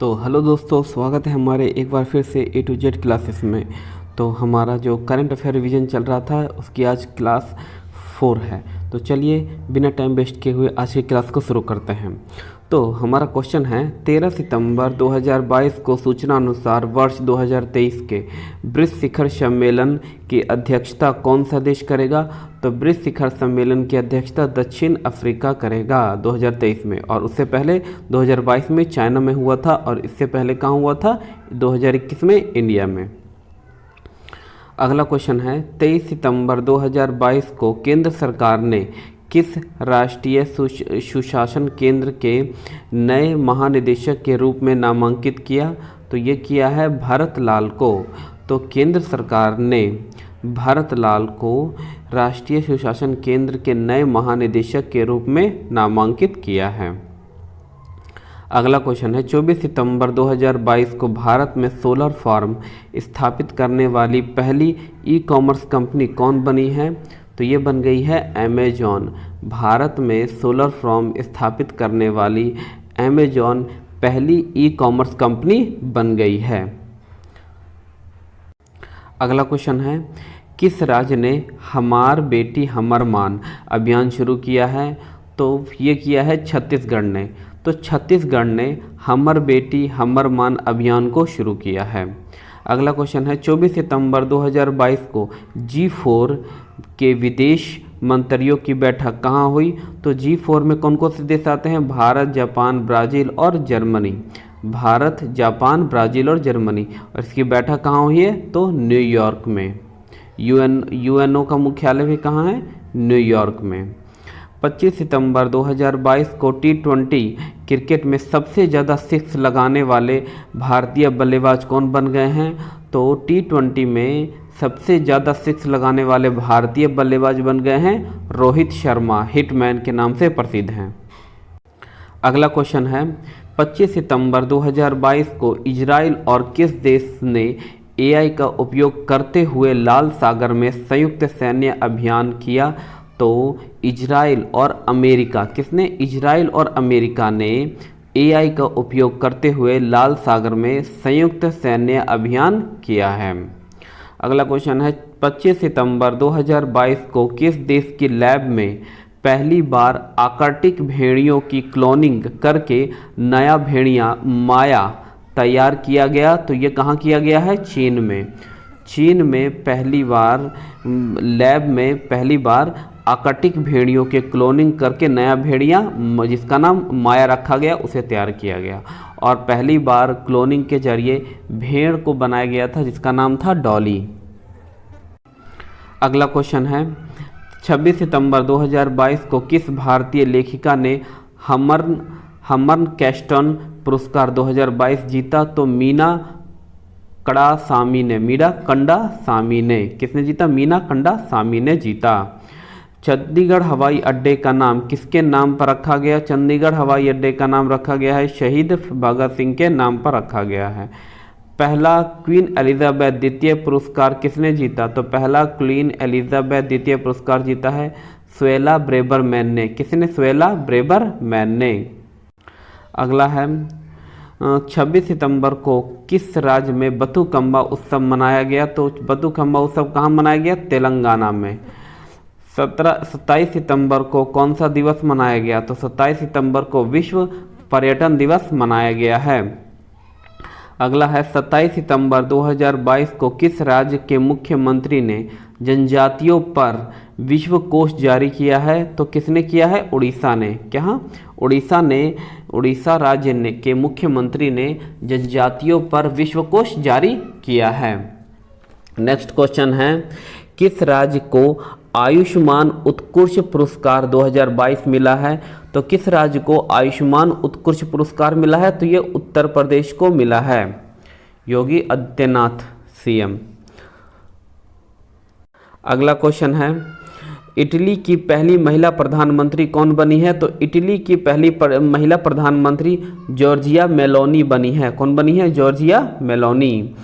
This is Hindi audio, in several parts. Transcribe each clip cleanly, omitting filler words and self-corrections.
तो हेलो दोस्तों, स्वागत है हमारे एक बार फिर से A to Z क्लासेस में। तो हमारा जो करंट अफेयर रिवीजन चल रहा था उसकी आज क्लास 4 है। तो चलिए बिना टाइम वेस्ट किए हुए आज की क्लास को शुरू करते हैं। तो हमारा क्वेश्चन है 13 सितंबर 2022 को सूचना अनुसार वर्ष 2023 के ब्रिक्स शिखर सम्मेलन की अध्यक्षता कौन सा देश करेगा? तो ब्रिक्स शिखर सम्मेलन की अध्यक्षता दक्षिण अफ्रीका करेगा 2023 में, और उससे पहले 2022 में चाइना में हुआ था, और इससे पहले कहाँ हुआ था? 2021 में इंडिया में। अगला क्वेश्चन है 23 सितंबर 2022 को केंद्र सरकार ने किस राष्ट्रीय सुशासन केंद्र के नए महानिदेशक के रूप में नामांकित किया? तो ये किया है भरत लाल को। तो केंद्र सरकार ने भरत लाल को राष्ट्रीय सुशासन केंद्र के नए महानिदेशक के रूप में नामांकित किया है। अगला क्वेश्चन है 24 सितंबर 2022 को भारत में सोलर फार्म स्थापित करने वाली पहली ई कॉमर्स कंपनी कौन बनी है? तो ये बन गई है अमेजॉन। भारत में सोलर फार्म स्थापित करने वाली अमेजॉन पहली ई कॉमर्स कंपनी बन गई है। अगला क्वेश्चन है किस राज्य ने हमार बेटी हमर मान अभियान शुरू किया है? तो ये किया है छत्तीसगढ़ ने। तो छत्तीसगढ़ ने हमर बेटी हमर मान अभियान को शुरू किया है। अगला क्वेश्चन है 24 सितंबर 2022 को G4 के विदेश मंत्रियों की बैठक कहाँ हुई? तो G4 में कौन कौन से देश आते हैं? भारत, जापान, ब्राज़ील और जर्मनी। भारत, जापान, ब्राज़ील और जर्मनी। और इसकी बैठक कहाँ हुई है? तो न्यूयॉर्क में। यूएनओ का मुख्यालय भी कहाँ है? न्यूयॉर्क में। 25 सितंबर 2022 को T20 क्रिकेट में सबसे ज़्यादा सिक्स लगाने वाले भारतीय बल्लेबाज कौन बन गए हैं? तो T20 में सबसे ज़्यादा सिक्स लगाने वाले भारतीय बल्लेबाज बन गए हैं रोहित शर्मा, हिटमैन के नाम से प्रसिद्ध हैं। अगला क्वेश्चन है 25 सितंबर 2022 को इजराइल और किस देश ने AI का उपयोग करते हुए लाल सागर में संयुक्त सैन्य अभियान किया? तो इजराइल और अमेरिका। किसने? इजराइल और अमेरिका ने AI का उपयोग करते हुए लाल सागर में संयुक्त सैन्य अभियान किया है। अगला क्वेश्चन है 25 सितंबर 2022 को किस देश की लैब में पहली बार आर्कटिक भेड़ियों की क्लोनिंग करके नया भेड़िया माया तैयार किया गया? तो ये कहाँ किया गया है? चीन में। चीन में पहली बार लैब में पहली बार आर्कटिक भेड़ियों के क्लोनिंग करके नया भेड़िया जिसका नाम माया रखा गया उसे तैयार किया गया, और पहली बार क्लोनिंग के जरिए भेड़ को बनाया गया था जिसका नाम था डॉली। अगला क्वेश्चन है 26 सितंबर 2022 को किस भारतीय लेखिका ने हमर्न कैस्टन पुरस्कार 2022 जीता? तो मीना कंडासामी ने। मीना कंडासामी ने। किसने जीता? मीना कंडासामी ने जीता। चंडीगढ़ हवाई अड्डे का नाम किसके नाम पर रखा गया? चंडीगढ़ हवाई अड्डे का नाम रखा गया है शहीद भगत सिंह के नाम पर रखा गया है। पहला क्वीन एलिजाबेथ द्वितीय पुरस्कार किसने जीता? तो पहला क्वीन एलिजाबेथ द्वितीय पुरस्कार जीता है स्वेला ब्रेबरमैन ने। किसने? स्वेला ब्रेबरमैन ने। अगला है 26 सितंबर को किस राज्य में बथुकम्मा उत्सव मनाया गया? तो बथुकम्मा उत्सव कहाँ मनाया गया? तेलंगाना में। 27 सितंबर को कौन सा दिवस मनाया गया? तो 27 सितंबर को विश्व पर्यटन दिवस मनाया गया है। अगला है 27 सितंबर 2022 को किस राज्य के मुख्यमंत्री ने जनजातियों पर विश्व कोष जारी किया है? तो किसने किया है? उड़ीसा ने। क्या? उड़ीसा राज्य के मुख्यमंत्री ने जनजातियों पर विश्व कोष जारी किया है। नेक्स्ट क्वेश्चन है किस राज्य को आयुष्मान उत्कृष्ट पुरस्कार 2022 मिला है? तो किस राज्य को आयुष्मान उत्कृष्ट पुरस्कार मिला है? तो ये उत्तर प्रदेश को मिला है, योगी आदित्यनाथ CM। अगला क्वेश्चन है इटली की पहली महिला प्रधानमंत्री कौन बनी है? तो इटली की पहली महिला प्रधानमंत्री जॉर्जिया मेलोनी बनी है। कौन बनी है? Giorgia Meloni.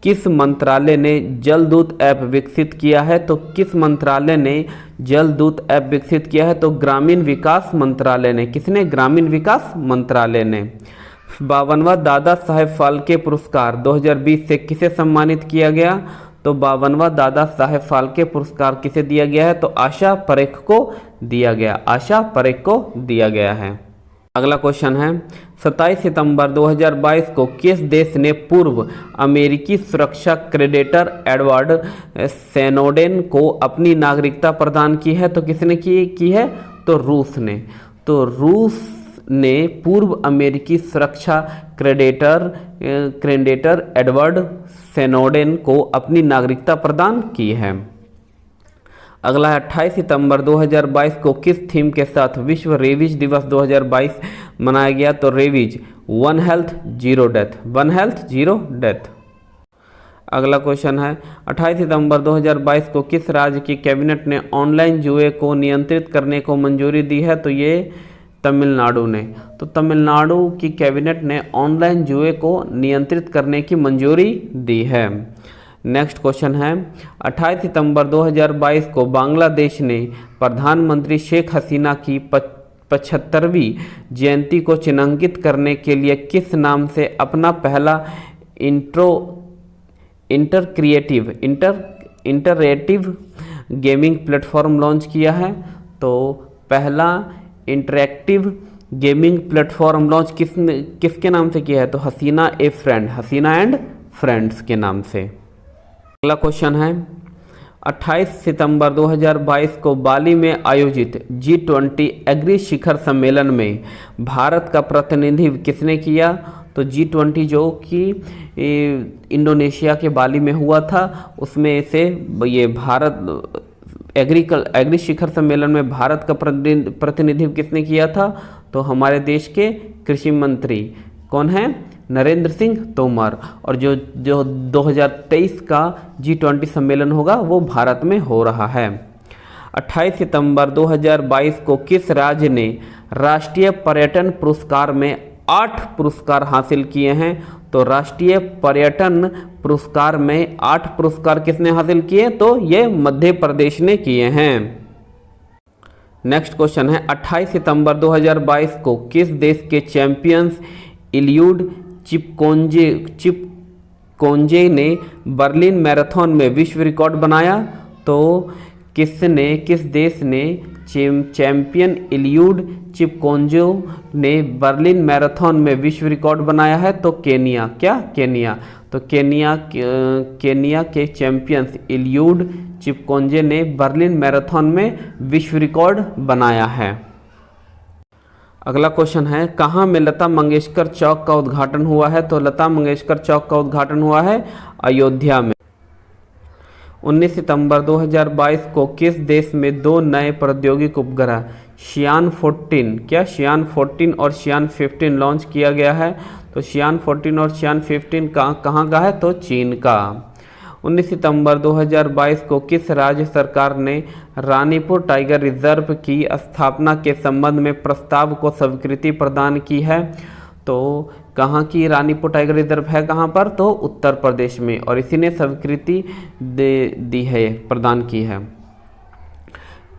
किस मंत्रालय ने जलदूत ऐप विकसित किया है? तो किस मंत्रालय ने जलदूत ऐप विकसित किया है? तो ग्रामीण विकास मंत्रालय ने। किसने? ग्रामीण विकास मंत्रालय ने। 52वां दादा साहेब फाल्के पुरस्कार 2020 से किसे सम्मानित किया गया? तो 52वां दादा साहेब फाल्के पुरस्कार किसे दिया गया है? तो आशा परेख को दिया गया, आशा परेख को दिया गया है। अगला क्वेश्चन है 27 सितंबर 2022 को किस देश ने पूर्व अमेरिकी सुरक्षा क्रेडिटर एडवर्ड स्नोडेन को अपनी नागरिकता प्रदान की है? तो किसने की है? तो रूस ने। तो रूस ने पूर्व अमेरिकी सुरक्षा क्रेडिटर एडवर्ड स्नोडेन को अपनी नागरिकता प्रदान की है। अगला है 28 सितंबर 2022 को किस थीम के साथ विश्व रेबीज दिवस 2022 मनाया गया? तो rabies one health zero death, one health zero death. अगला क्वेश्चन है 28 सितंबर 2022 को किस राज्य की कैबिनेट ने ऑनलाइन जुए को नियंत्रित करने को मंजूरी दी है? तो ये तमिलनाडु ने। तो तमिलनाडु की कैबिनेट ने ऑनलाइन जुए को नियंत्रित करने की मंजूरी दी है। नेक्स्ट क्वेश्चन है 28 सितंबर 2022 को बांग्लादेश ने प्रधानमंत्री शेख हसीना की 75वीं जयंती को चिन्हांकित करने के लिए किस नाम से अपना पहला इंटरएक्टिव गेमिंग प्लेटफॉर्म लॉन्च किया है? तो पहला इंटरैक्टिव गेमिंग प्लेटफॉर्म लॉन्च किसके नाम से किया है? तो हसीना एंड फ्रेंड्स के नाम से। अगला क्वेश्चन है 28 सितंबर 2022 को बाली में आयोजित G20 एग्री शिखर सम्मेलन में भारत का प्रतिनिधित्व किसने किया? तो G20 जो कि इंडोनेशिया के बाली में हुआ था, उसमें से ये भारत एग्री शिखर सम्मेलन में भारत का प्रतिनिधित्व किसने किया था? तो हमारे देश के कृषि मंत्री कौन है? नरेंद्र सिंह तोमर। और जो 2023 का G20 सम्मेलन होगा वो भारत में हो रहा है। 28 सितंबर 2022 को किस राज्य ने राष्ट्रीय पर्यटन पुरस्कार में 8 पुरस्कार हासिल किए हैं? तो राष्ट्रीय पर्यटन पुरस्कार में 8 पुरस्कार किसने हासिल किए? तो ये मध्य प्रदेश ने किए हैं। नेक्स्ट क्वेश्चन है 28 सितंबर 2022 को किस देश के चैंपियंस इलियूड चिपकोंजे ने बर्लिन मैराथन में विश्व रिकॉर्ड बनाया? तो किस देश ने चैंपियन इलियूड चिपकोंजे ने बर्लिन मैराथन में विश्व रिकॉर्ड बनाया है? तो केनिया। क्या? केनिया। तो केनिया के चैंपियंस इलियूड चिपकोंजे ने बर्लिन मैराथन में विश्व रिकॉर्ड बनाया है। अगला क्वेश्चन है कहाँ में लता मंगेशकर चौक का उद्घाटन हुआ है? तो लता मंगेशकर चौक का उद्घाटन हुआ है अयोध्या में। 19 सितंबर 2022 को किस देश में 2 नए प्रौद्योगिकी उपग्रह शियान 14 शियान 14 और शियान 15 लॉन्च किया गया है? तो शियान 14 और शियान 15 कहाँ का है? तो चीन का। 19 सितंबर 2022 को किस राज्य सरकार ने रानीपुर टाइगर रिजर्व की स्थापना के संबंध में प्रस्ताव को स्वीकृति प्रदान की है? तो कहाँ की रानीपुर टाइगर रिजर्व है? कहाँ पर? तो उत्तर प्रदेश में, और इसी ने स्वीकृति दी है, प्रदान की है।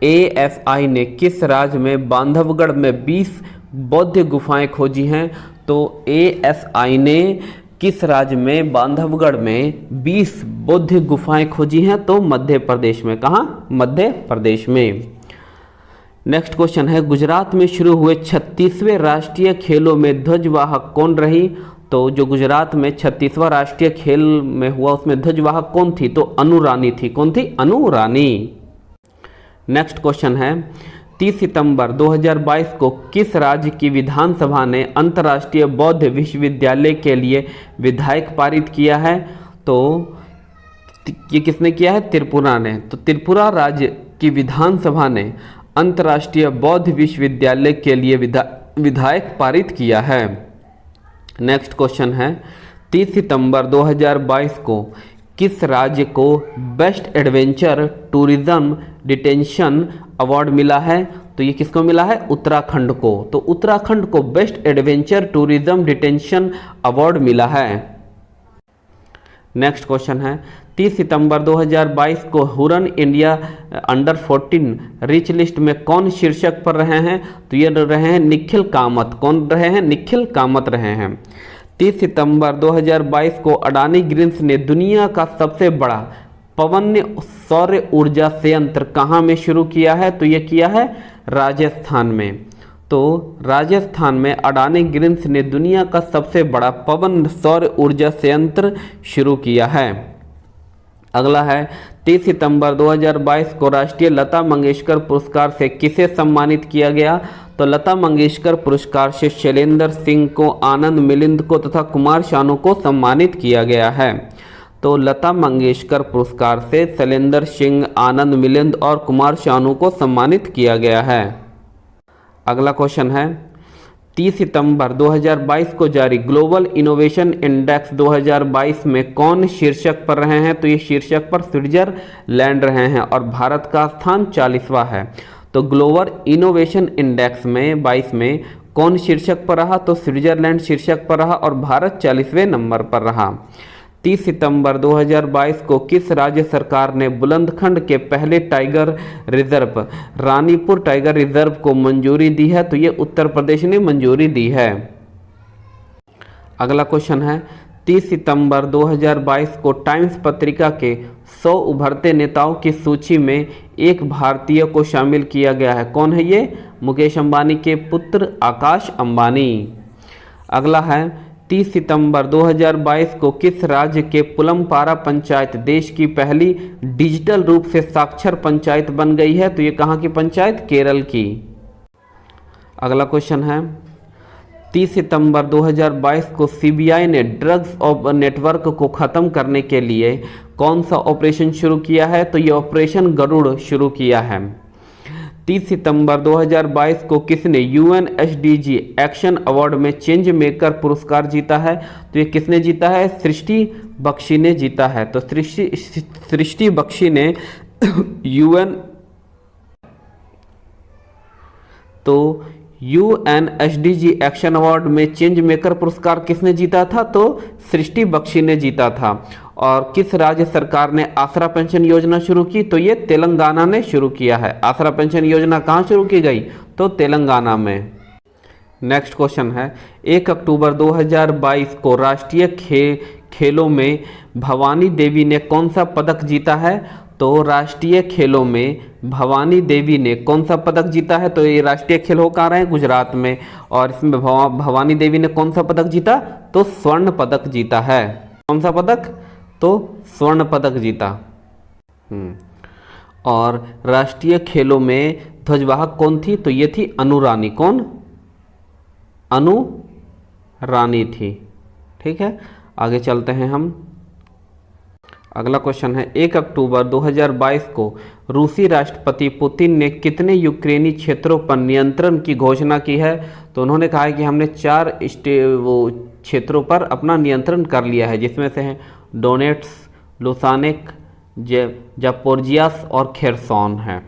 AFI ने किस राज्य में बांधवगढ़ में 20 बौद्ध गुफाएं खोजी हैं? तो AFI ने किस राज्य में बांधवगढ़ में 20 बौद्ध गुफाएं खोजी हैं? तो मध्य प्रदेश में। कहाँ? मध्य प्रदेश में। नेक्स्ट क्वेश्चन है गुजरात में शुरू हुए 36वें राष्ट्रीय खेलों में ध्वजवाहक कौन रही? तो जो गुजरात में 36वां राष्ट्रीय खेल में हुआ उसमें ध्वजवाहक कौन थी? तो अनु रानी थी। कौन थी? अनु रानी। नेक्स्ट क्वेश्चन है 30 सितंबर 2022 को किस राज्य की विधानसभा ने अंतर्राष्ट्रीय बौद्ध विश्वविद्यालय के लिए विधेयक पारित किया है? तो ये किसने किया है? त्रिपुरा ने। तो त्रिपुरा राज्य की विधानसभा ने अंतर्राष्ट्रीय बौद्ध विश्वविद्यालय के लिए विधेयक पारित किया है। नेक्स्ट क्वेश्चन है 30 सितंबर 2022 को किस राज्य को best adventure tourism detention award मिला है? तो ये किसको मिला है? उत्तराखंड को। तो उत्तराखंड को best adventure tourism detention award मिला है। नेक्स्ट क्वेश्चन है 30 सितंबर 2022 को Huron India under 14 rich list में कौन शीर्षक पर रहे हैं? तो ये रहे हैं निखिल कामत। कौन रहे हैं? निखिल कामत रहे हैं। 30 सितंबर 2022 को अडानी ग्रीन्स ने दुनिया का सबसे बड़ा पवन सौर ऊर्जा संयंत्र कहाँ में शुरू किया है? तो ये किया है राजस्थान में। तो राजस्थान में अडानी ग्रीन्स ने दुनिया का सबसे बड़ा पवन सौर ऊर्जा संयंत्र शुरू किया है। अगला है 30 सितंबर 2022 को राष्ट्रीय लता मंगेशकर पुरस्कार से किसे सम्मानित किया गया? तो लता मंगेशकर पुरस्कार से शैलेंद्र सिंह को, आनंद मिलिंद को तथा कुमार शानू को सम्मानित किया गया है। तो लता मंगेशकर पुरस्कार से शैलेंद्र सिंह, आनंद मिलिंद और कुमार शानू को सम्मानित किया गया है। अगला क्वेश्चन है 30 सितंबर 2022 को जारी ग्लोबल इनोवेशन इंडेक्स 2022 में कौन शीर्षक पर रहे हैं? तो ये शीर्षक पर स्विट्जरलैंड रहे हैं और भारत का स्थान 40वां है। तो ग्लोबल इनोवेशन इंडेक्स में 22 में कौन शीर्षक पर रहा? तो स्विट्जरलैंड शीर्षक पर रहा और भारत 40वें नंबर पर रहा। 30 सितंबर 2022 को किस राज्य सरकार ने बुलंदखंड के पहले tiger reserve Ranipur tiger reserve को मंजूरी दी है? तो ये उत्तर प्रदेश ने मंजूरी दी है। अगला क्वेश्चन है 30 सितंबर 2022 को टाइम्स पत्रिका के 100 उभरते नेताओं की सूची में एक भारतीय को शामिल किया गया है। कौन है ये? मुकेश अंबानी के पुत्र आकाश अंबानी। अगला है 30 सितंबर 2022 को किस राज्य के पुलमपारा पंचायत देश की पहली डिजिटल रूप से साक्षर पंचायत बन गई है? तो ये कहाँ की पंचायत? केरल की। अगला क्वेश्चन है 30 सितंबर 2022 को सीबीआई ने ड्रग्स नेटवर्क को खत्म करने के लिए कौन सा ऑपरेशन शुरू किया है? तो ये ऑपरेशन गरुड़ शुरू किया है। 30 सितंबर 2022 को किसने UNSDG एक्शन अवार्ड में चेंज मेकर पुरस्कार जीता है? तो ये किसने जीता है? सृष्टि बख्शी ने जीता है। तो सृष्टि बख्शी ने UNSDG एक्शन अवार्ड में चेंज मेकर पुरस्कार किसने जीता था? तो सृष्टि बख्शी ने जीता था। और किस राज्य सरकार ने आसरा पेंशन योजना शुरू की? तो ये तेलंगाना ने शुरू किया है। आसरा पेंशन योजना कहाँ शुरू की गई? तो तेलंगाना में। नेक्स्ट क्वेश्चन है 1 अक्टूबर 2022 को राष्ट्रीय खेलों में भवानी देवी ने कौन सा पदक जीता है? तो राष्ट्रीय खेलों में भवानी देवी ने कौन सा पदक जीता है? तो ये राष्ट्रीय खेल हो कहाँ रहे हैं? गुजरात में। और इसमें भवानी देवी ने कौन सा पदक जीता? तो स्वर्ण पदक जीता है। कौन सा पदक? तो स्वर्ण पदक जीता। और राष्ट्रीय खेलों में ध्वजवाहक कौन थी? तो ये थी अनु रानी। कौन? अनु रानी थी। ठीक है, आगे चलते हैं हम। अगला क्वेश्चन है 1 अक्टूबर 2022 को रूसी राष्ट्रपति पुतिन ने कितने यूक्रेनी क्षेत्रों पर नियंत्रण की घोषणा की है? तो उन्होंने कहा है कि हमने 4 क्षेत्रों पर अपना नियंत्रण कर लिया है, जिसमें से हैं डोनेट्स, लुसानिक, जापोरिजियास और खेरसॉन है।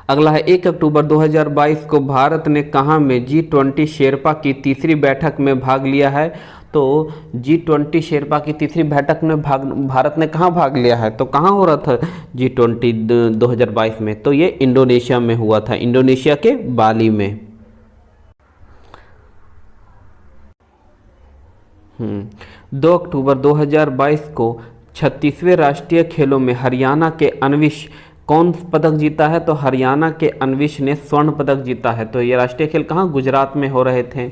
अगला है 1 अक्टूबर 2022 को भारत ने कहाँ में G20 शेरपा की तीसरी बैठक में भाग लिया है? तो G20 शेरपा की तीसरी बैठक में भारत ने कहाँ भाग लिया है? तो कहाँ हो रहा था G20 2022 में? तो ये इंडोनेशिया में हुआ था, इंडोनेशिया के बाली में। 2 अक्टूबर 2022 को 36वें राष्ट्रीय खेलों में हरियाणा के अन्विश कौन पदक जीता है? तो हरियाणा के अन्विश ने स्वर्ण पदक जीता है। तो ये राष्ट्रीय खेल कहाँ? गुजरात में हो रहे थे।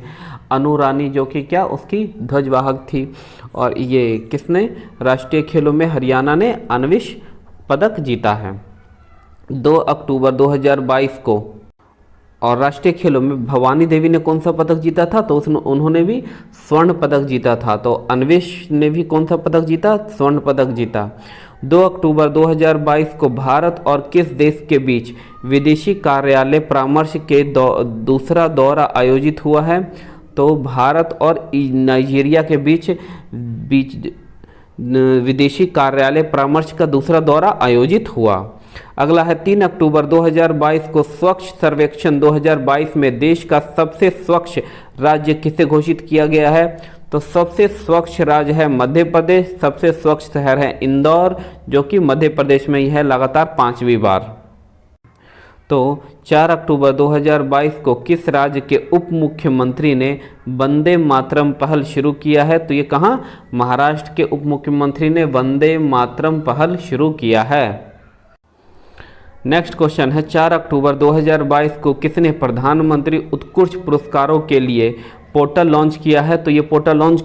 अनु रानी जो कि क्या उसकी ध्वजवाहक थी। और ये किसने? राष्ट्रीय खेलों में हरियाणा ने अन्विश पदक जीता है 2 अक्टूबर 2022 को। और राष्ट्रीय खेलों में भवानी देवी ने कौन सा पदक जीता था? तो उन्होंने भी स्वर्ण पदक जीता था। तो अन्वेश ने भी कौन सा पदक जीता? स्वर्ण पदक जीता। 2 अक्टूबर 2022 को भारत और किस देश के बीच विदेशी कार्यालय परामर्श के दूसरा दौरा आयोजित हुआ है? तो भारत और नाइजीरिया के बीच विदेशी कार्यालय परामर्श का दूसरा दौरा आयोजित हुआ। अगला है 3 अक्टूबर 2022 को स्वच्छ सर्वेक्षण 2022 में देश का सबसे स्वच्छ राज्य किसे घोषित किया गया है? तो सबसे स्वच्छ राज्य है मध्य प्रदेश, सबसे स्वच्छ शहर है इंदौर, जो कि मध्य प्रदेश में ही है लगातार 5वीं बार। तो 4 अक्टूबर 2022 को किस राज्य के उप मुख्यमंत्री ने वंदे मातरम पहल शुरू किया है? तो ये कहाँ? महाराष्ट्र के उप मुख्यमंत्री ने वंदे मातरम पहल शुरू किया है। नेक्स्ट क्वेश्चन है 4 अक्टूबर 2022 को किसने प्रधानमंत्री उत्कृष्ट पुरस्कारों के लिए पोर्टल लॉन्च किया है? तो ये पोर्टल लॉन्च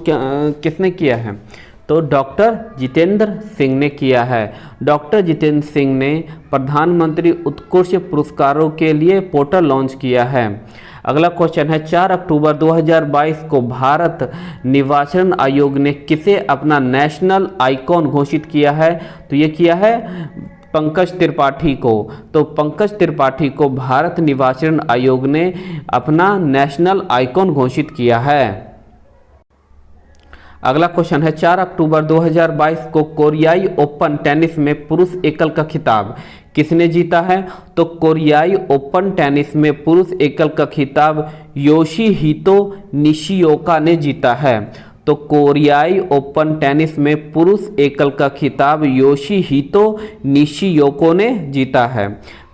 किसने किया है? तो डॉक्टर जितेंद्र सिंह ने किया है। डॉक्टर जितेंद्र सिंह ने प्रधानमंत्री उत्कृष्ट पुरस्कारों के लिए पोर्टल लॉन्च किया है। अगला क्वेश्चन है 4 अक्टूबर 2022 को भारत निर्वाचन आयोग ने किसे अपना नेशनल आइकॉन घोषित किया है? तो ये किया है पंकज त्रिपाठी को। तो पंकज त्रिपाठी को भारत निर्वाचन आयोग ने अपना नेशनल आइकॉन घोषित किया है। अगला क्वेश्चन है 4 अक्टूबर 2022 को कोरियाई ओपन टेनिस में पुरुष एकल का खिताब किसने जीता है? तो कोरियाई ओपन टेनिस में पुरुष एकल का खिताब योशिहितो निशिओका ने जीता है। तो कोरियाई ओपन टेनिस में पुरुष एकल का खिताब योशिहितो निशिओको ने जीता है।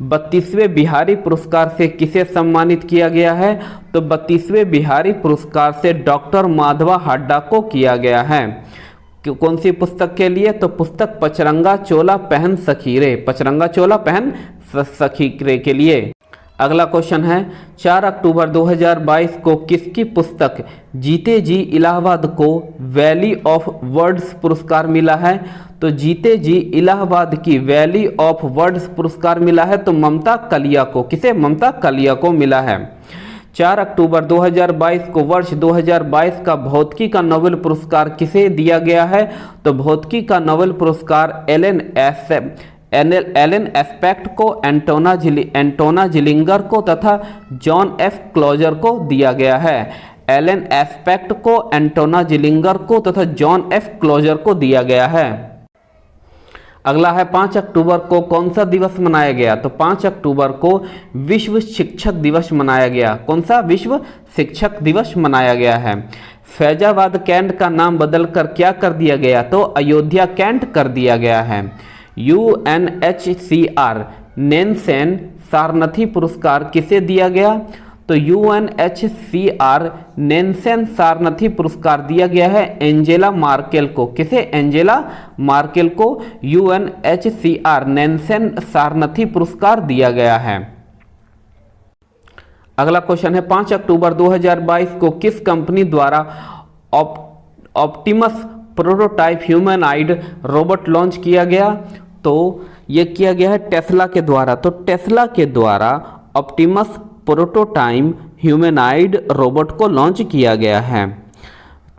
32वें बिहारी पुरस्कार से किसे सम्मानित किया गया है? तो 32वें बिहारी पुरस्कार से डॉक्टर माधवा हाड्डा को किया गया है। कौन सी पुस्तक के लिए? तो पुस्तक पचरंगा चोला पहन सखीरे, पचरंगा चोला पहन सखीरे के लिए। अगला क्वेश्चन है 4 अक्टूबर 2022 को किसकी पुस्तक जीते जी इलाहाबाद को वैली ऑफ वर्ड्स पुरस्कार मिला है? तो जीते जी इलाहाबाद की वैली ऑफ वर्ड्स पुरस्कार मिला है तो ममता कालिया को। किसे? ममता कालिया को मिला है। 4 अक्टूबर 2022 को वर्ष 2022 का भौतिकी का नोबेल पुरस्कार किसे दिया गया है? तो भौतिकी का नोबेल पुरस्कार एलन एस्पेक्ट को, एंटोना जिलिंगर को तथा जॉन एफ क्लोजर को दिया गया है। एलन एस्पेक्ट को, एंटोना जिलिंगर को तथा जॉन एफ क्लोजर को दिया गया है। अगला है 5 अक्टूबर को कौन सा दिवस मनाया गया? तो 5 अक्टूबर को विश्व शिक्षक दिवस मनाया गया। कौन सा? विश्व शिक्षक दिवस मनाया गया है। फैजाबाद कैंट का नाम बदलकर क्या कर दिया गया? तो अयोध्या कैंट कर दिया गया है। UNHCR नैनसेन सारनाथी पुरस्कार किसे दिया गया? तो UNHCR नैनसेन सारनाथी पुरस्कार दिया गया है एंजेला मार्केल को। किसे? एंजेला मार्केल को UNHCR नैनसेन सारनाथी पुरस्कार दिया गया है। अगला क्वेश्चन है 5 अक्टूबर 2022 को किस कंपनी द्वारा Optimus prototype humanoid robot launch किया गया? तो यह किया गया है टेस्ला के द्वारा। तो टेस्ला के द्वारा ऑप्टिमस प्रोटोटाइप ह्यूमनॉइड रोबोट को लॉन्च किया गया है।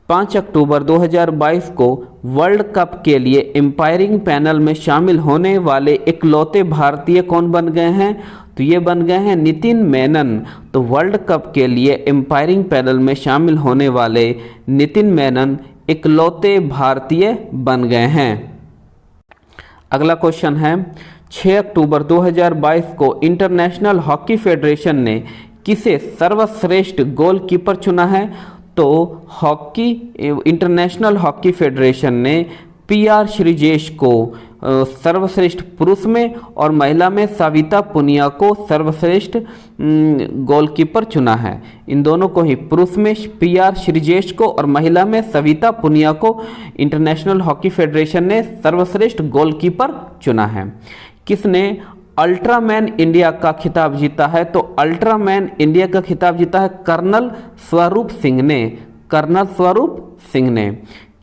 5 अक्टूबर 2022 को वर्ल्ड कप के लिए एम्पायरिंग पैनल में शामिल होने वाले इकलौते भारतीय कौन बन गए हैं? तो ये बन गए हैं नितिन मेनन। तो वर्ल्ड कप के लिए एम्पायरिंग पैनल में शामिल होने वाले नितिन मेनन इकलौते भारतीय बन गए हैं। अगला क्वेश्चन है 6 अक्टूबर 2022 को इंटरनेशनल हॉकी फेडरेशन ने किसे सर्वश्रेष्ठ गोलकीपर चुना है? तो इंटरनेशनल हॉकी फेडरेशन ने PR श्रीजेश को सर्वश्रेष्ठ पुरुष में और महिला में सविता पुनिया को सर्वश्रेष्ठ गोलकीपर चुना है। इन दोनों को ही, पुरुष में PR श्रीजेश को और महिला में सविता पुनिया को इंटरनेशनल हॉकी फेडरेशन ने सर्वश्रेष्ठ गोलकीपर चुना है। किसने अल्ट्रामैन इंडिया का खिताब जीता है? तो अल्ट्रामैन इंडिया का खिताब जीता है कर्नल स्वरूप सिंह ने। कर्नल स्वरूप सिंह ने।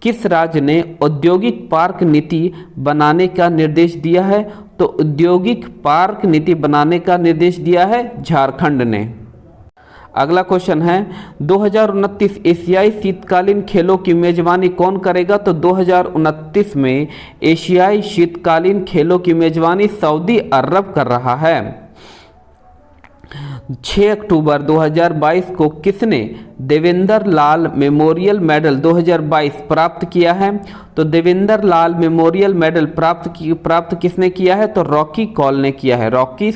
किस राज्य ने औद्योगिक पार्क नीति बनाने का निर्देश दिया है? तो औद्योगिक पार्क नीति बनाने का निर्देश दिया है झारखंड ने। अगला क्वेश्चन है 2029 एशियाई शीतकालीन खेलों की मेजबानी कौन करेगा? तो 2029 में एशियाई शीतकालीन खेलों की मेजबानी सऊदी अरब कर रहा है। 6 अक्टूबर 2022 को किसने देवेंद्र लाल मेमोरियल मेडल 2022 प्राप्त किया है? तो देवेंद्र लाल मेमोरियल मेडल प्राप्त किसने किया है? तो रॉकी कॉल ने किया है। रॉकी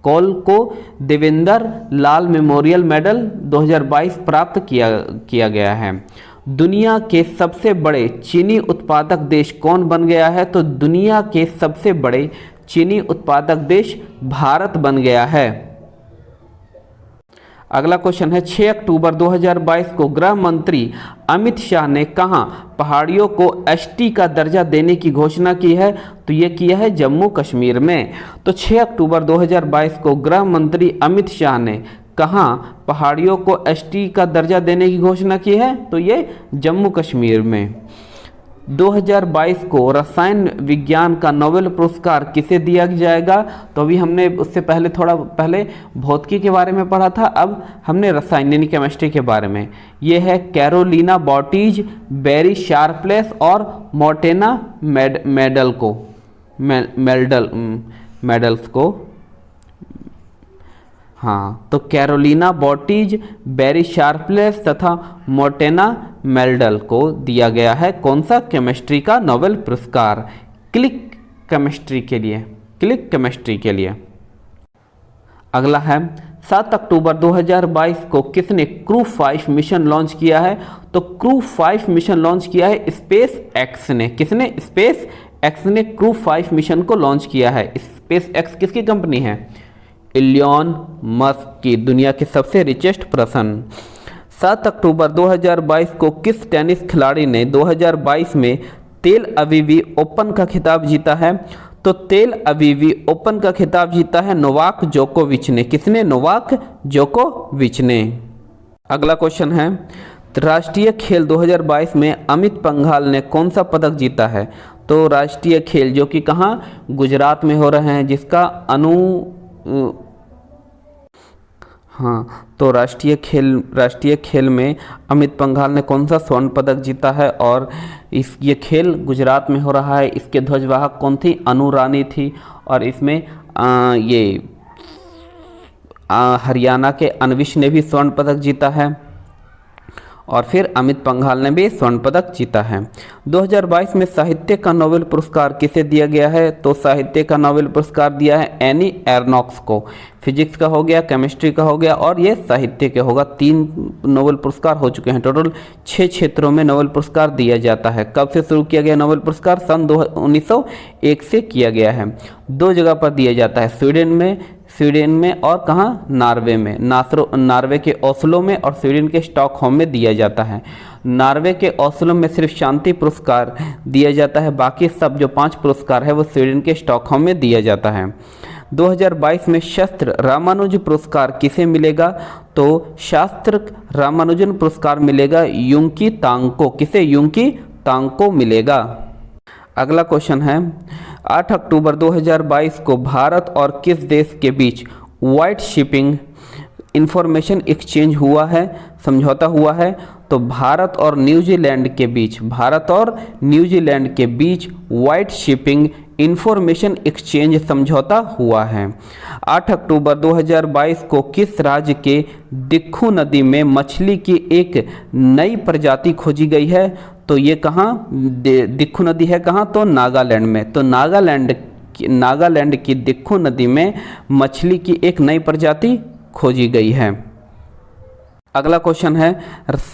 कॉल को देवेंद्र लाल मेमोरियल मेडल 2022 प्राप्त किया गया है। दुनिया के सबसे बड़े चीनी उत्पादक देश कौन बन गया है? तो दुनिया के सबसे बड़े चीनी उत्पादक देश भारत बन गया है। अगला क्वेश्चन है 6 अक्टूबर 2022 को गृह मंत्री अमित शाह ने कहां पहाड़ियों को एसटी का दर्जा देने की घोषणा की है? तो ये किया है जम्मू कश्मीर में। तो 6 अक्टूबर 2022 को गृह मंत्री अमित शाह ने कहां पहाड़ियों को एसटी का दर्जा देने की घोषणा की है? तो ये जम्मू कश्मीर में। 2022 को रसायन विज्ञान का नोबेल पुरस्कार किसे दिया जाएगा? तो अभी हमने उससे पहले थोड़ा पहले भौतिकी के बारे में पढ़ा था, अब हमने रसायन यानी केमिस्ट्री के बारे में। ये है कैरोलिना बॉटीज, बेरी शार्पलेस और मोर्टेना मेडल्स को। हाँ, तो कैरोलिना बॉटीज, बेरी शार्पलेस तथा मोर्टेना मेल्डल को दिया गया है कौन सा? केमिस्ट्री का नोबेल पुरस्कार क्लिक केमिस्ट्री के लिए। अगला है 7 अक्टूबर 2022 को किसने क्रू 5 मिशन लॉन्च किया है? तो क्रू 5 मिशन लॉन्च किया है स्पेस एक्स ने। किसने? स्पेस एक्स ने क्रू 5 मिशन को लॉन्च किया है। स्पेस एक्स किसकी कंपनी है? इलियन मस्क की, दुनिया के सबसे रिचेस्ट पर्सन। 7 अक्टूबर 2022 को किस टेनिस खिलाड़ी ने 2022 में तेल अवीवी ओपन का खिताब जीता है? तो तेल अवीवी ओपन का खिताब जीता है नोवाक जोकोविच ने। किसने? नोवाक जोकोविच ने। अगला क्वेश्चन है राष्ट्रीय खेल 2022 में अमित पंघाल ने कौन सा पदक जीता है? तो राष्ट्रीय खेल जो कि कहाँ? गुजरात में हो रहे हैं, जिसका तो राष्ट्रीय खेल में अमित पंघाल ने कौन सा स्वर्ण पदक जीता है? और ये खेल गुजरात में हो रहा है। इसके ध्वजवाहक कौन थी? अनु रानी थी। और इसमें हरियाणा के अन्विश ने भी स्वर्ण पदक जीता है और फिर अमित पंघाल ने भी स्वर्ण पदक जीता है। 2022 में साहित्य का नोबेल पुरस्कार किसे दिया गया है? तो साहित्य का नोबेल पुरस्कार दिया है एनी एर्नॉक्स को। फिजिक्स का हो गया, केमिस्ट्री का हो गया और ये साहित्य के होगा। 3 नोबेल पुरस्कार हो चुके हैं। टोटल 6 क्षेत्रों में नोबेल पुरस्कार दिया जाता है। कब से शुरू किया गया नोबेल पुरस्कार? सन 1901 से किया गया है। 2 जगह पर दिया जाता है, स्वीडन में और कहाँ? नार्वे में। नार्वे के ओस्लो में और स्वीडन के स्टॉकहोम में दिया जाता है। नार्वे के ओस्लो में सिर्फ शांति पुरस्कार दिया जाता है, बाकी सब जो 5 पुरस्कार है वो स्वीडन के स्टॉकहोम में दिया जाता है। 2022 में शास्त्र रामानुज पुरस्कार किसे मिलेगा? तो शास्त्र रामानुजन पुरस्कार मिलेगा युंकी तांग को। किसे? युंकी तांग को मिलेगा। अगला क्वेश्चन है 8 अक्टूबर 2022 को भारत और किस देश के बीच वाइट शिपिंग इंफॉर्मेशन एक्सचेंज हुआ है, समझौता हुआ है? तो भारत और न्यूजीलैंड के बीच वाइट शिपिंग इंफॉर्मेशन एक्सचेंज समझौता हुआ है। 8 अक्टूबर 2022 को किस राज्य के दिक्खू नदी में मछली की एक नई प्रजाति खोजी गई है? तो ये कहाँ? दिक्खू नदी है कहाँ? तो नागालैंड में। तो नागालैंड की दिक्खू नदी में मछली की एक नई प्रजाति खोजी गई है। अगला क्वेश्चन है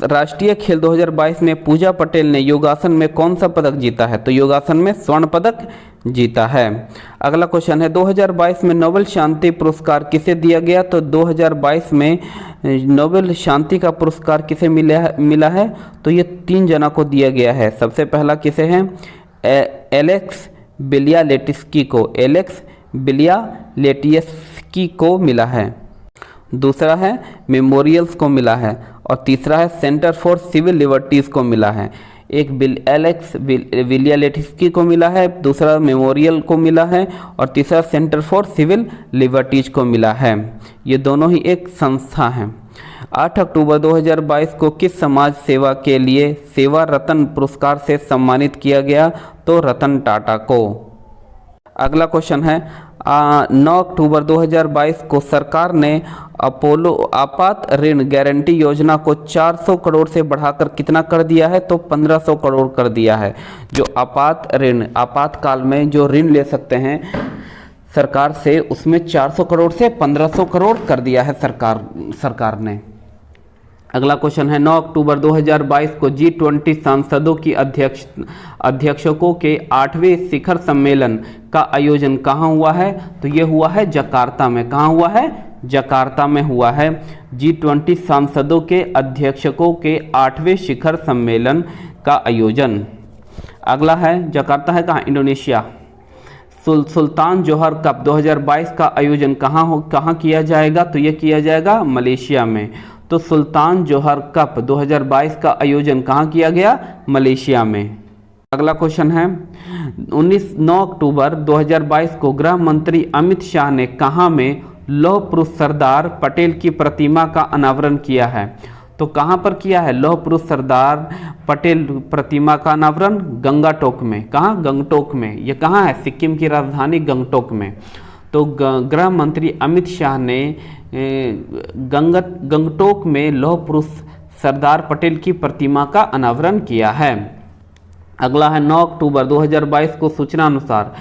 राष्ट्रीय खेल 2022 में पूजा पटेल ने योगासन में कौन सा पदक जीता है? तो योगासन में स्वर्ण पदक जीता है। अगला क्वेश्चन है 2022 में नोबेल शांति पुरस्कार किसे दिया गया? तो 2022 में नोबेल शांति का पुरस्कार किसे मिला है? तो ये 3 जना को दिया गया है। सबसे पहला किसे है? एलेक्स बिलियालेटिस्की को मिला है। दूसरा है मेमोरियल्स को मिला है और तीसरा है सेंटर फॉर सिविल लिबर्टीज़ को मिला है। एक एलेक्स विलियालेटिस्की को मिला है, दूसरा मेमोरियल को मिला है और तीसरा सेंटर फॉर सिविल लिबर्टीज को मिला है। ये दोनों ही एक संस्था हैं। 8 अक्टूबर 2022 को किस समाज सेवा के लिए सेवा रत्न पुरस्कार से सम्मानित किया गया? तो रतन टाटा को। अगला क्वेश्चन है 9 अक्टूबर 2022 को सरकार ने अपोलो आपात ऋण गारंटी योजना को 400 करोड़ से बढ़ाकर कितना कर दिया है? तो 1500 करोड़ कर दिया है। जो आपातकाल में जो ऋण ले सकते हैं सरकार से, उसमें 400 करोड़ से 1500 करोड़ कर दिया है सरकार ने। अगला क्वेश्चन है 9 अक्टूबर 2022 को G20 सांसदों की अध्यक्षकों के 8वें शिखर सम्मेलन का आयोजन कहाँ हुआ है? तो ये हुआ है जकार्ता में। कहाँ हुआ है? जकार्ता में हुआ है। G20 सांसदों के अध्यक्षकों के 8वें शिखर सम्मेलन का आयोजन। अगला है जकार्ता है कहाँ? इंडोनेशिया। सुल्तान जोहर कप 2022 का आयोजन कहाँ किया जाएगा? तो ये किया जाएगा मलेशिया में। तो सुल्तान जोहर कप 2022 का आयोजन कहाँ किया गया? मलेशिया में। अगला क्वेश्चन है 9 अक्टूबर 2022 को गृह मंत्री अमित शाह ने कहाँ में लौह पुरुष सरदार पटेल की प्रतिमा का अनावरण किया है? तो कहाँ पर किया है लौह पुरुष सरदार पटेल प्रतिमा का अनावरण? गंगटोक में। कहाँ? गंगटोक में। ये कहाँ है? सिक्किम की राजधानी गंगटोक में। तो गृह मंत्री अमित शाह ने गंगटोक में लौह पुरुष सरदार पटेल की प्रतिमा का अनावरण किया है। अगला है 9 अक्टूबर 2022 को सूचना अनुसार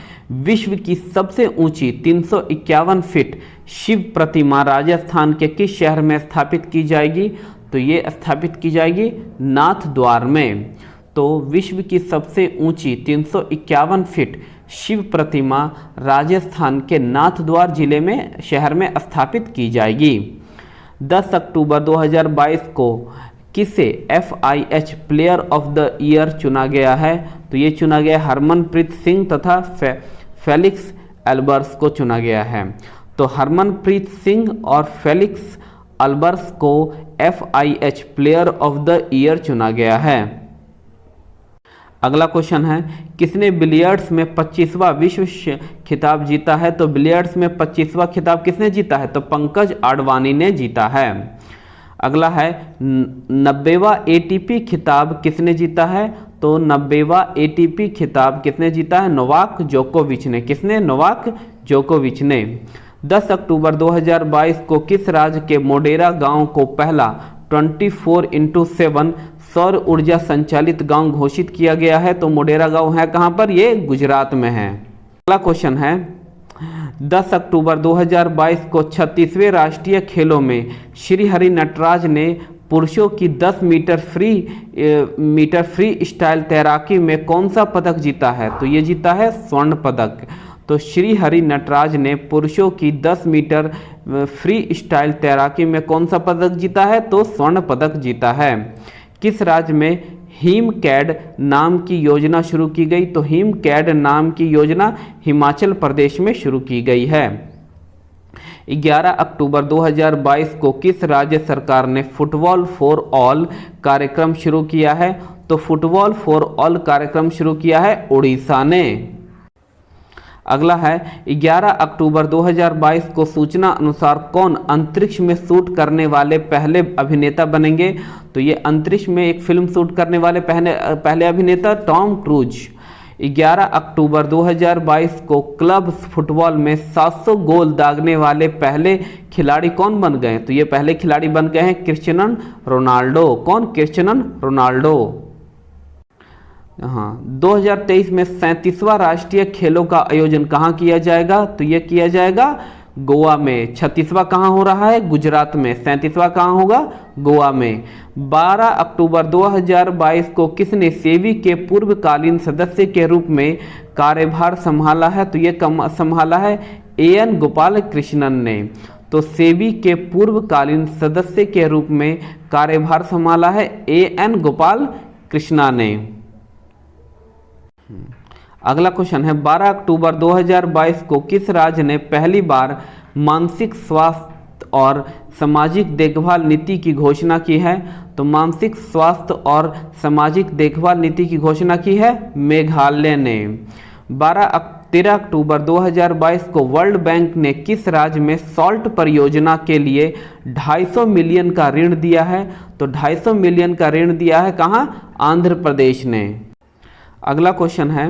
विश्व की सबसे ऊंची 351 फीट शिव प्रतिमा राजस्थान के किस शहर में स्थापित की जाएगी? तो ये स्थापित की जाएगी नाथ द्वार में। तो विश्व की सबसे ऊंची 351 फीट शिव प्रतिमा राजस्थान के नाथ द्वार जिले में शहर में स्थापित की जाएगी। 10 अक्टूबर 2022 को किसे FIH player of the year चुना गया है? तो ये चुना गया हरमनप्रीत सिंह तथा फेलिक्स एल्बर्स को चुना गया है। तो हरमनप्रीत सिंह और फेलिक्स एल्बर्स को FIH player of the year चुना गया है। अगला क्वेश्चन है किसने बिलियर्ड्स में 25वां विश्व खिताब जीता है? तो बिलियर्ड्स में 25वां खिताब किसने जीता है? तो पंकज आडवाणी ने जीता है। अगला है 90वां ATP खिताब किसने जीता है? तो 90वां ATP खिताब किसने जीता है? नोवाक जोकोविच ने। किसने? नोवाक जोकोविच ने। 10 अक्टूबर 2022 को किस राज्य के मोडेरा गांव को पहला 24x7 सौर ऊर्जा संचालित गांव घोषित किया गया है? तो मोडेरा गांव है कहां पर? ये गुजरात में है। अगला क्वेश्चन है 10 अक्टूबर 2022 को 36वें राष्ट्रीय खेलों में श्री हरि नटराज ने पुरुषों की 10 मीटर फ्री स्टाइल तैराकी में कौन सा पदक जीता है? तो ये जीता है स्वर्ण पदक। तो श्री हरि नटराज ने पुरुषों की 10 मीटर फ्री स्टाइल तैराकी में कौन सा पदक जीता है? तो स्वर्ण पदक जीता है। किस राज्य में हिमकैड नाम की योजना शुरू की गई? तो हिमकैड नाम की योजना हिमाचल प्रदेश में शुरू की गई है। 11 अक्टूबर 2022 को किस राज्य सरकार ने फुटबॉल फॉर ऑल कार्यक्रम शुरू किया है? तो फुटबॉल फॉर ऑल कार्यक्रम शुरू किया है उड़ीसा ने। अगला है 11 अक्टूबर 2022 को सूचना अनुसार कौन अंतरिक्ष में शूट करने वाले पहले अभिनेता बनेंगे? तो ये अंतरिक्ष में एक फिल्म शूट करने वाले पहले अभिनेता टॉम क्रूज। 11 अक्टूबर 2022 को क्लब फुटबॉल में 700 गोल दागने वाले पहले खिलाड़ी कौन बन गए? तो ये पहले खिलाड़ी बन गए हैं क्रिस्टियानो रोनाल्डो। कौन? Cristiano Ronaldo. हाँ, 2023 में 37वां राष्ट्रीय खेलों का आयोजन कहाँ किया जाएगा? तो ये किया जाएगा गोवा में। 36वां कहाँ हो रहा है? गुजरात में। 37वां कहाँ होगा? गोवा में। 12 अक्टूबर 2022 को किसने सेबी के पूर्वकालीन सदस्य के रूप में कार्यभार संभाला है? तो ये संभाला है AN गोपाल कृष्णन ने। तो सेबी के पूर्वकालीन सदस्य के रूप में कार्यभार संभाला है AN गोपाल कृष्णा ने। अगला क्वेश्चन है 12 अक्टूबर 2022 को किस राज्य ने पहली बार मानसिक स्वास्थ्य और सामाजिक देखभाल नीति की घोषणा की है? तो मानसिक स्वास्थ्य और सामाजिक देखभाल नीति की घोषणा की है मेघालय ने। 13 अक्टूबर 2022 को वर्ल्ड बैंक ने किस राज्य में सॉल्ट परियोजना के लिए 250 मिलियन का ऋण दिया है? तो 250 मिलियन का ऋण दिया है कहाँ? आंध्र प्रदेश ने। अगला क्वेश्चन है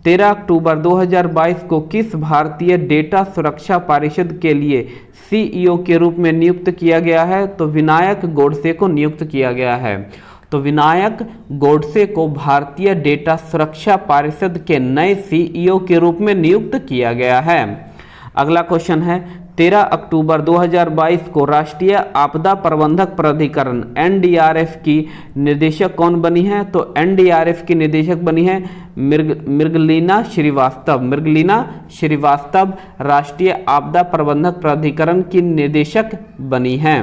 13 अक्टूबर 2022 को किस भारतीय डेटा सुरक्षा परिषद के लिए CEO के रूप में नियुक्त किया गया है? तो विनायक गोडसे को नियुक्त किया गया है। तो विनायक गोडसे को भारतीय डेटा सुरक्षा परिषद के नए CEO के रूप में नियुक्त किया गया है। अगला क्वेश्चन है 13 अक्टूबर 2022 को राष्ट्रीय आपदा प्रबंधक प्राधिकरण एनडीआरएफ की निर्देशक कौन बनी है? तो एनडीआरएफ की निर्देशक बनी है मृगलीना श्रीवास्तव। मृगलीना श्रीवास्तव राष्ट्रीय आपदा प्रबंधक प्राधिकरण की निर्देशक बनी हैं।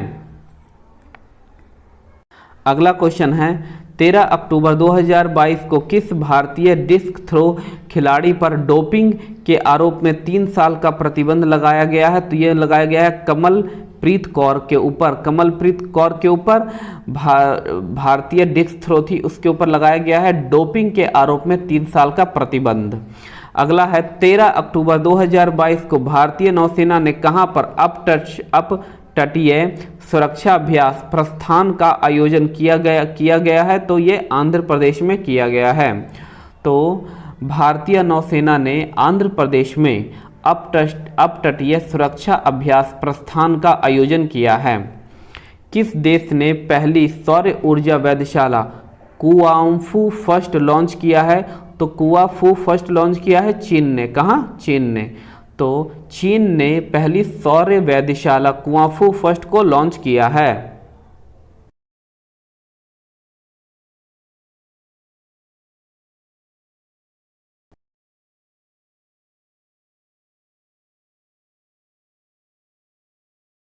अगला क्वेश्चन है 13 अक्टूबर 2022 को किस भारतीय डिस्क थ्रो खिलाड़ी पर डोपिंग के आरोप में 3 साल का प्रतिबंध लगाया गया है? तो ये लगाया गया है कमलप्रीत कौर के ऊपर। कमलप्रीत कौर के ऊपर भारतीय डिस्क थ्रो थी, उसके ऊपर लगाया गया है डोपिंग के आरोप में 3 साल का प्रतिबंध। अगला है 13 अक्टूबर 2022 को भारतीय नौसेना ने कहां पर अपतटीय सुरक्षा अभ्यास प्रस्थान का आयोजन किया गया है? तो ये आंध्र प्रदेश में किया गया है। तो भारतीय नौसेना ने आंध्र प्रदेश में अपतटीय सुरक्षा अभ्यास प्रस्थान का आयोजन किया है। किस देश ने पहली सौर ऊर्जा वेधशाला कुआंफू फर्स्ट लॉन्च किया है? तो कुआंफू फर्स्ट लॉन्च किया है चीन ने। कहाँ? चीन ने। तो चीन ने पहली सौर वेधशाला कुआंफू फर्स्ट को लॉन्च किया है।